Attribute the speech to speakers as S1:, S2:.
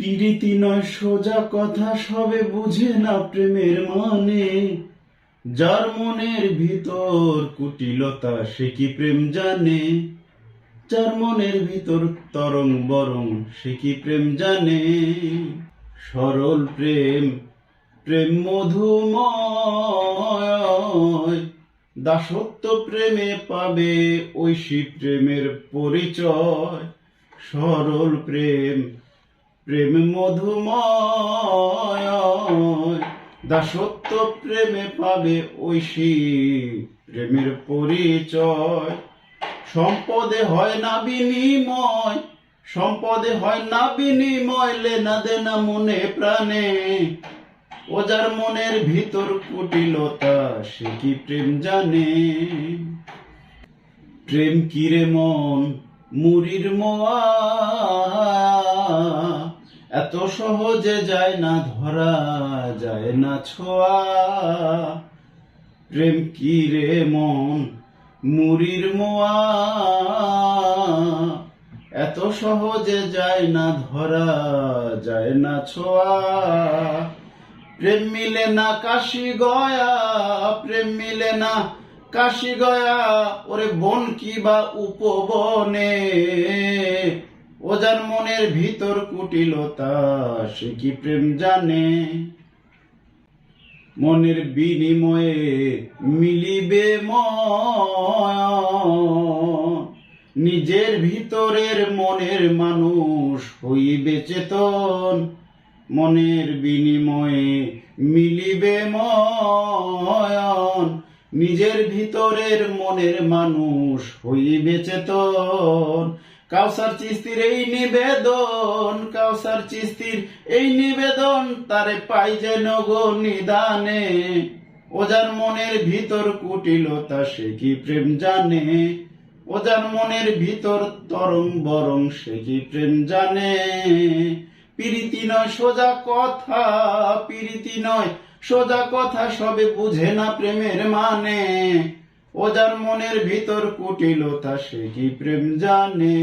S1: প্রীতি নয় সোজা কথা, সবে বুঝে না প্রেমের মানে। যার মনের ভিতর কুটিলতা সে কি প্রেম জানে? যার মনের ভিতর তরং বরং সে কি প্রেম জানে? সরল প্রেম, প্রেম মধুময়, দাসত্ব প্রেমে পাবে ঐশী প্রেমের পরিচয়। সরল প্রেম, প্রেম মধুময়, দাসত্ব প্রেমে পাবে ঐশী প্রেমের পরিচয়। সম্পদে হয় না বিনিময়, সম্পদে হয় না বিনিময়, লেনা দেনা মনে প্রাণে। ও যার মনের ভিতর কুটিলতা সে কি প্রেম জানে? প্রেম কিরে মন মুরির মোয়া, এত সহজে যায় না ধরা, যায় না ছোঁয়া। প্রেম কিরে মন মুরির মোয়া, এত সহজে যায় না ধরা, যায় না ছোঁয়া। প্রেম মিলে না কাশি গয়া, প্রেম মিলে না কাশি গয়া, ওরে বন কি বা উপবনে। ও যার মনের ভিতর কুটিলতা সে কি প্রেম জানে? মনের বিনিময়ে মিলিবে মন, নিজের ভিতরের মনের মানুষ হইবে চেতন। মনের বিনিময়ে মিলিবে মন, নিজের ভিতরের মনের মানুষ হইবে চেতন। কাউসার চিস্তির এই নিবেদন, কাউসার চিস্তির এই নিবেদন, তারে পাই যেন গো নিদানে। ও যার মনের ভিতর কুটিলতা সে কি প্রেম জানে? ও যার মনের ভিতর তরং বরং সে কি প্রেম জানে? প্রীতি নয় সোজা কথা, প্রীতি নয় সোজা কথা, সবে বুঝে না প্রেমের মানে। ও যার মনের ভিতর কুটিলতা সে কি প্রেম জানে?